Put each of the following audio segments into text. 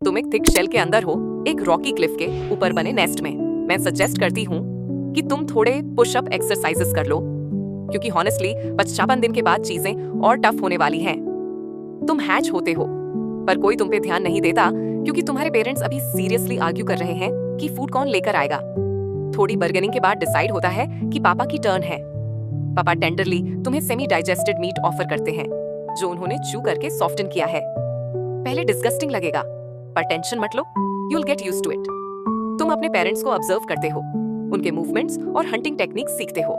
तुम एक thick shell के अंदर हो, एक रॉकी क्लिफ के ऊपर बने नेस्ट में। मैं सजेस्ट करती हूँ कि तुम थोड़े पुशअप एक्सरसाइजेस कर लो, क्योंकि हॉनेस्टली 55 दिन के बाद चीजें और टफ होने वाली हैं। तुम हैच होते हो, पर कोई तुम पे ध्यान नहीं देता, क्योंकि तुम्हारे पेरेंट्स अभी सीरियसली आर्ग्यू कर रहे हैं कि फूड कौन लेकर आएगा। थोड़ी बर्गेनिंग के बाद डिसाइड होता है कि पापा की टर्न है। पापा टेंडरली तुम्हें सेमी डाइजेस्टेड मीट ऑफर करते हैं, जो उन्होंने चू करके सॉफ्टन किया है। पहले डिस्गस्टिंग लगेगा, पर टेंशन मत लो, you'll get used to it। तुम अपने पेरेंट्स को ऑब्जर्व करते हो, उनके मूवमेंट्स और हंटिंग टेक्निक्स सीखते हो।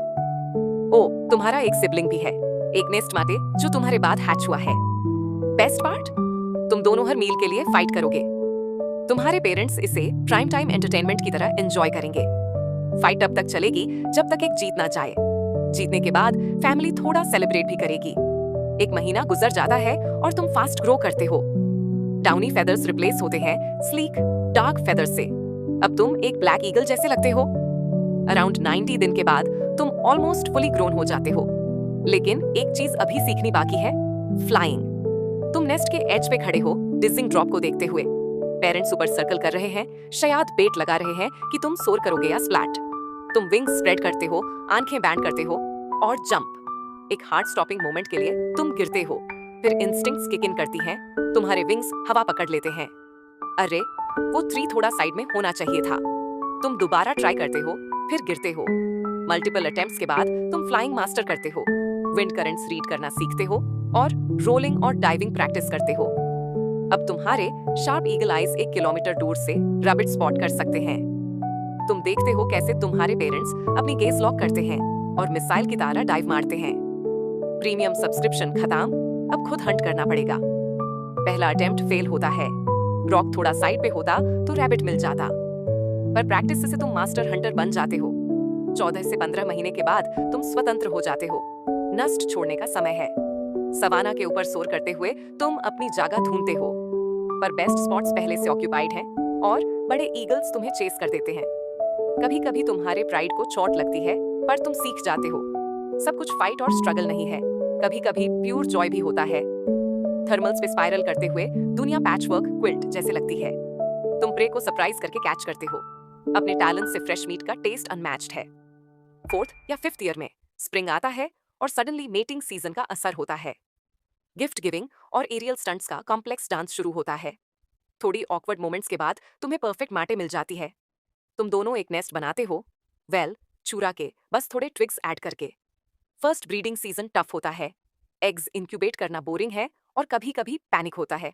ओ, तुम्हारा एक सिबलिंग भी है, एक नेस्ट माते जो तुम्हारे बाद हैच हुआ है। बेस्ट पार्ट, तुम दोनों हर मील के लिए फाइट करोगे। तुम्हारे पेरेंट्स इसे प्राइम टाइम एंटरटेनमेंट की तरह एंजॉय करेंगे। फाइट तब तक चलेगी जब तक एक जीत ना जाए। जीतने के बाद फैमिली थोड़ा सेलिब्रेट भी करेगी। एक महीना गुजर जाता है और तुम फास्ट ग्रो करते हो। डाउनी फेदर्स रिप्लेस होते हैं स्लीक डार्क फेदर्स से। अब तुम एक ब्लैक ईगल जैसे लगते हो। अराउंड 90 दिन के बाद तुम ऑलमोस्ट फुली ग्रोन हो जाते हो। लेकिन एक चीज अभी सीखनी बाकी है, फ्लाइंग। तुम नेस्ट के एज पे खड़े हो, डिजिंग ड्रॉप को देखते हुए। पेरेंट्स ऊपर सर्कल कर रहे हैं, शायद बेट लगा रहे हैं कि तुम सोर करोगे या स्प्लैट। तुम विंग्स स्प्रेड करते हो, आंखें बैंड करते हो और जंप। एक हार्ट स्टॉपिंग मोमेंट के लिए तुम गिरते हो, फिर इंस्टिंक्ट्स किक इन करती हैं, तुम्हारे विंग्स हवा पकड़ लेते हैं। अरे, वो ट्री थोड़ा साइड में होना चाहिए था। तुम दोबारा ट्राई करते हो, फिर गिरते हो। मल्टीपल अटेम्प्ट्स के बाद तुम फ्लाइंग मास्टर करते हो, विंड करंट्स रीड करना सीखते हो और रोलिंग और डाइविंग प्रैक्टिस करते हो। अब तुम्हारे शार्प ईगल आईज 1 किलोमीटर दूर से रैबिट स्पॉट कर सकते हैं। तुम देखते हो कैसे तुम्हारे पेरेंट्स अपनी गेज लॉक करते हैं और मिसाइल की तरह डाइव मारते हैं। प्रीमियम सब्सक्रिप्शन खत्म, अब खुद हंट करना पड़ेगा। पहला अटेम्प्ट फेल होता है, रॉक थोड़ा साइड पे होता तो रैबिट मिल जाता, पर प्रैक्टिस से तुम मास्टर हंटर बन जाते हो। 14 से 15 महीने के बाद तुम स्वतंत्र हो जाते हो। नस्ट छोड़ने का समय है। सवाना के ऊपर सोर करते हुए तुम अपनी जगह ढूंढते हो, पर बेस्ट स्पॉट्स पहले से ऑक्यूपाइड हैं और बड़े ईगल्स तुम्हें चेस कर देते हैं। कभी कभी तुम्हारे प्राइड को चोट लगती है, पर तुम सीख जाते हो। सब कुछ फाइट और स्ट्रगल नहीं है, कभी कभी प्योर जॉय भी होता है। थर्मल्स पे स्पाइरल करते हुए दुनिया पैचवर्क क्विल्ट जैसे लगती है। तुम प्रे को सरप्राइज करके कैच करते हो। अपने टैलेंट से फ्रेश मीट का टेस्ट अनमैच्ड है। 4th या 5th ईयर में स्प्रिंग आता है और सडनली मेटिंग सीजन का असर होता है। गिफ्ट गिविंग और एरियल स्टंट्स का कॉम्प्लेक्स डांस शुरू होता है। थोड़ी ऑकवर्ड मोमेंट्स के बाद तुम्हें परफेक्ट माटे मिल जाती है। तुम दोनों एक नेस्ट बनाते हो, चूरा के, बस थोड़े ट्विग्स ऐड करके। फर्स्ट ब्रीडिंग सीजन टफ होता है, एग्स इंक्यूबेट करना बोरिंग है और कभी कभी पैनिक होता है।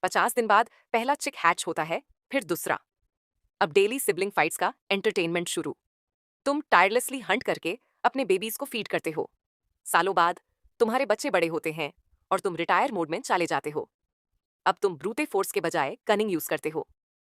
50 दिन बाद पहला चिक हैच होता है, फिर दूसरा। अब डेली सिबलिंग फाइट्स का एंटरटेनमेंट शुरू। तुम टायरलेसली हंट करके अपने बेबीज को फीड करते हो। सालों बाद तुम्हारे बच्चे बड़े होते हैं और तुम रिटायर मोड में चले जाते हो। अब तुम ब्रूटे फोर्स के बजाय कनिंग यूज करते हो।